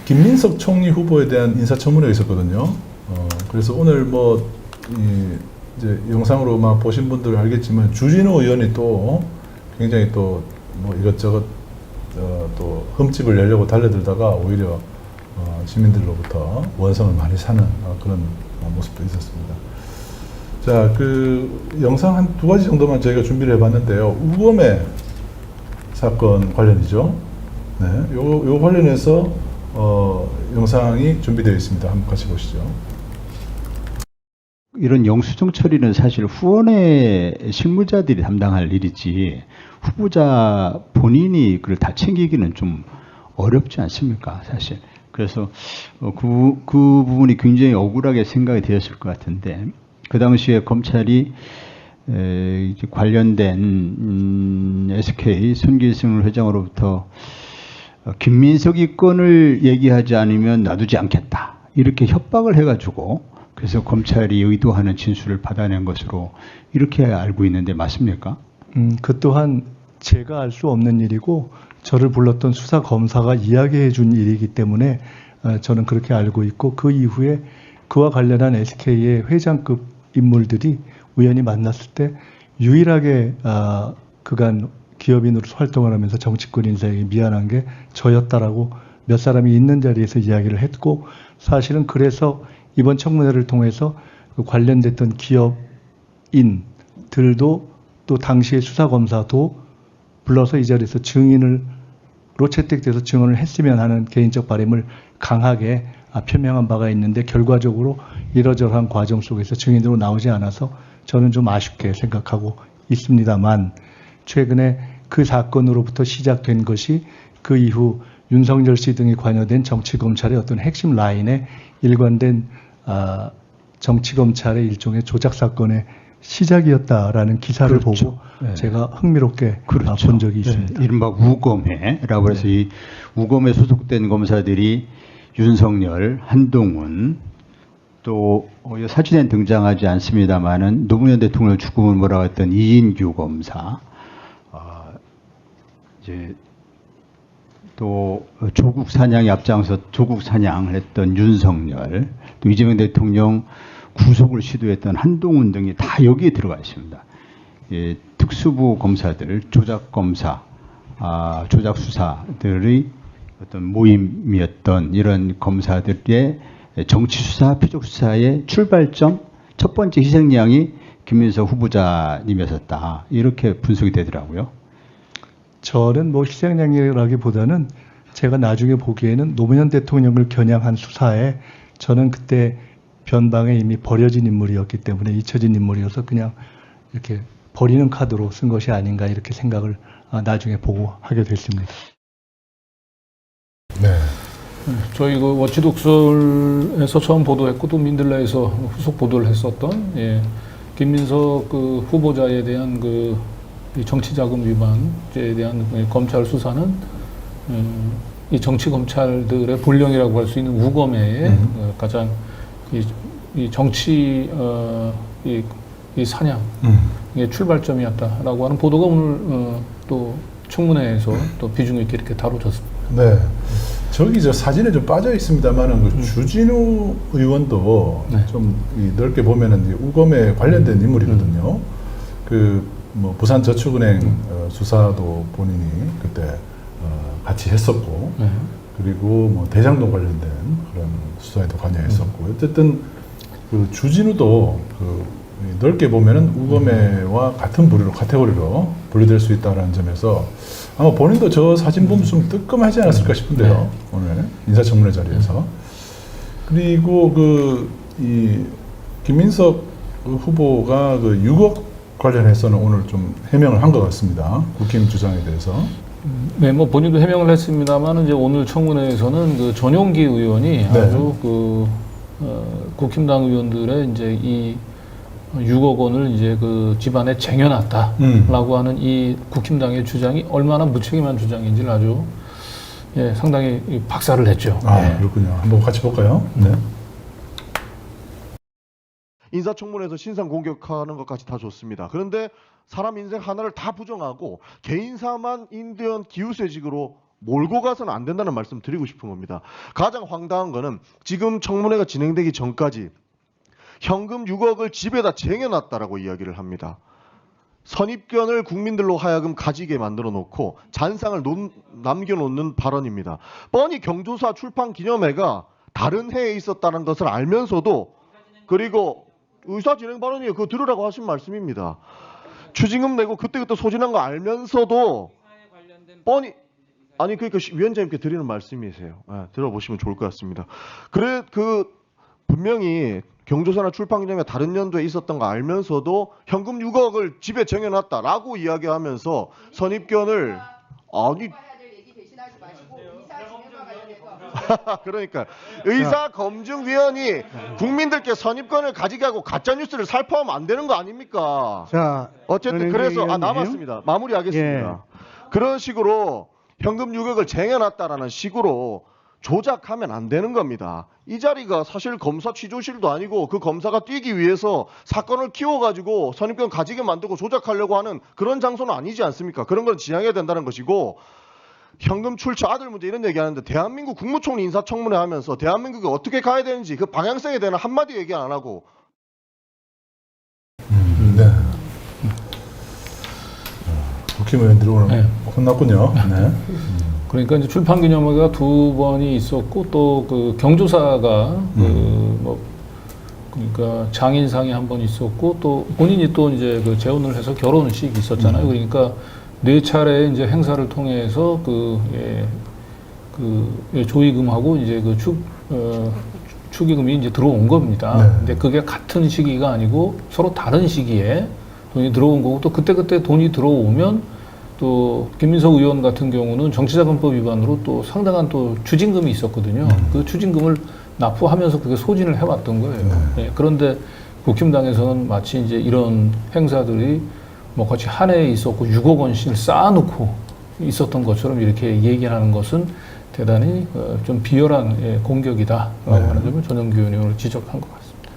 김민석 총리 후보에 대한 인사청문회가 있었거든요. 그래서 오늘 이제 영상으로 막 보신 분들 알겠지만 주진우 의원이 또 굉장히 또 뭐 이것저것 또 흠집을 내려고 달려들다가 오히려 시민들로부터 원성을 많이 사는 그런 모습도 있었습니다. 자, 그 영상 한 두 가지 정도만 저희가 준비를 해봤는데요. 우검의 사건 관련이죠. 네, 요 관련해서 영상이 준비되어 있습니다. 한번 같이 보시죠. 이런 영수증 처리는 사실 후원의 실무자들이 담당할 일이지 후보자 본인이 그걸 다 챙기기는 좀 어렵지 않습니까, 사실. 그래서 그 부분이 굉장히 억울하게 생각이 되었을 것 같은데 그 당시에 검찰이 관련된 SK 손기승 회장으로부터 김민석이 건을 얘기하지 않으면 놔두지 않겠다 이렇게 협박을 해가지고 그래서 검찰이 의도하는 진술을 받아낸 것으로 이렇게 알고 있는데 맞습니까? 그 또한 제가 알 수 없는 일이고 저를 불렀던 수사 검사가 이야기해 준 일이기 때문에 저는 그렇게 알고 있고 그 이후에 그와 관련한 SK의 회장급 인물들이 우연히 만났을 때 유일하게 그간 기업인으로 활동을 하면서 정치권 인사에게 미안한 게 저였다라고 몇 사람이 있는 자리에서 이야기를 했고 사실은 그래서 이번 청문회를 통해서 그 관련됐던 기업인들도 또 당시의 수사검사도 불러서 이 자리에서 증인으로 채택돼서 증언을 했으면 하는 개인적 바람을 강하게 표명한 바가 있는데 결과적으로 이러저러한 과정 속에서 증인으로 나오지 않아서 저는 좀 아쉽게 생각하고 있습니다만 최근에 그 사건으로부터 시작된 것이 그 이후 윤석열 씨 등이 관여된 정치검찰의 어떤 핵심 라인에 일관된 정치검찰의 일종의 조작 사건의 시작이었다라는 기사를 그렇죠. 보고 네. 제가 흥미롭게 그렇죠. 본 적이 있습니다. 네. 이른바 우검회라고 해서 이 우검에 소속된 검사들이 윤석열, 한동훈 또 사진에 등장하지 않습니다만은 노무현 대통령 죽음을 몰아갔던 이인규 검사, 이제 또 조국 사냥에 앞장서 조국 사냥을 했던 윤석열, 또 이재명 대통령 구속을 시도했던 한동훈 등이 다 여기에 들어가 있습니다. 예, 특수부 검사들, 조작 검사, 조작 수사들의 어떤 모임이었던 이런 검사들의 정치 수사, 표적 수사의 출발점, 첫 번째 희생양이 김민석 후보자님이었다. 이렇게 분석이 되더라고요. 저는 뭐 희생양이라기보다는 제가 나중에 보기에는 노무현 대통령을 겨냥한 수사에 저는 그때 변방에 이미 버려진 인물이었기 때문에 잊혀진 인물이어서 그냥 이렇게 버리는 카드로 쓴 것이 아닌가 이렇게 생각을 나중에 보고 하게 됐습니다. 네. 저희 그 워치독설에서 처음 보도했고 또 민들레에서 후속 보도를 했었던 김민석 그 후보자에 대한 이 정치자금 위반죄에 대한 검찰 수사는 이 정치 검찰들의 본령이라고 할 수 있는 우검회의 가장 이 정치 이 사냥의 출발점이었다라고 하는 보도가 오늘 또 청문회에서 또 비중 있게 이렇게 다뤄졌습니다. 네. 저기 저 사진에 좀 빠져 있습니다만은 그 주진우 의원도 네. 좀 넓게 보면은 이제 우검에 관련된 인물이거든요. 그 뭐 부산저축은행 수사도 본인이 그때 같이 했었고, 네. 그리고 뭐 대장동 관련된 그런 수사에도 관여했었고, 어쨌든 그 주진우도 그 넓게 보면은 우검회와 같은 부류로 카테고리로 분류될 수 있다는 점에서 아마 본인도 저 사진 보면 좀 뜨끔하지 않았을까 싶은데요. 네. 오늘 인사청문회 자리에서. 그리고 이 김민석 후보가 그 6억 관련해서는 오늘 좀 해명을 한 것 같습니다. 국힘 주장에 대해서. 네, 뭐 본인도 해명을 했습니다만 이제 오늘 청문회에서는 그 전용기 의원이 네. 아주 국힘당 의원들의 이제 이 6억 원을 이제 그 집안에 쟁여놨다라고 하는 이 국힘당의 주장이 얼마나 무책임한 주장인지를 아주 상당히 박살을 냈죠. 그렇군요. 한번 같이 볼까요? 네. 인사청문회에서 신상 공격하는 것까지 다 좋습니다. 그런데 사람 인생 하나를 다 부정하고 개인사만 인대원 기우세직으로 몰고 가서는 안 된다는 말씀 드리고 싶은 겁니다. 가장 황당한 거는 지금 청문회가 진행되기 전까지 현금 6억을 집에다 쟁여놨다라고 이야기를 합니다. 선입견을 국민들로 하여금 가지게 만들어 놓고 잔상을 남겨놓는 발언입니다. 뻔히 경조사 출판 기념회가 다른 해에 있었다는 것을 알면서도, 그리고 의사진행 발언이에요. 그거 들으라고 하신 말씀입니다. 추징금 내고 그때그때 소진한 거 알면서도 뻔히, 아니 그러니까 위원장님께 드리는 말씀이세요. 들어보시면 좋을 것 같습니다. 그래 분명히 경조사나 출판기념회 다른 연도에 있었던 거 알면서도 현금 6억을 집에 쟁여놨다라고 이야기하면서 선입견을 아니 그러니까 의사검증위원이 국민들께 선입견을 가지게 하고 가짜뉴스를 살포하면 안 되는 거 아닙니까? 자, 어쨌든 그래서 남았습니다. 마무리하겠습니다. 그런 식으로 현금 6억을 쟁여놨다라는 식으로 조작하면 안 되는 겁니다. 이 자리가 사실 검사 취조실도 아니고 그 검사가 뛰기 위해서 사건을 키워가지고 선입견 가지게 만들고 조작하려고 하는 그런 장소는 아니지 않습니까? 그런 건 지양해야 된다는 것이고, 현금 출처 아들 문제 이런 얘기하는데 대한민국 국무총리 인사청문회 하면서 대한민국이 어떻게 가야 되는지 그 방향성에 대한 한마디 얘기 안 하고 네. 국힘의원들이 오늘 네. 혼났군요. 네. 그러니까 이제 출판 기념회가 2번이 있었고 또 그 경조사가 그러니까 장인상이 한 번 있었고 또 본인이 또 이제 그 재혼을 해서 결혼식이 있었잖아요. 그러니까 4차례 이제 행사를 통해서 조의금하고 이제 축의금이 이제 들어온 겁니다. 네. 근데 그게 같은 시기가 아니고 서로 다른 시기에 돈이 들어온 거고 또 그때 돈이 들어오면 또 김민석 의원 같은 경우는 정치자금법 위반으로 또 상당한 또 추징금이 있었거든요. 그 추징금을 납부하면서 그게 소진을 해왔던 거예요. 네, 그런데 국힘당에서는 마치 이제 이런 행사들이 뭐 같이 한 해에 있었고 6억 원씩을 쌓아놓고 있었던 것처럼 이렇게 얘기하는 것은 대단히 좀 비열한 공격이다라고 하는 점을 전영기 의원이 오늘 지적한 것 같습니다.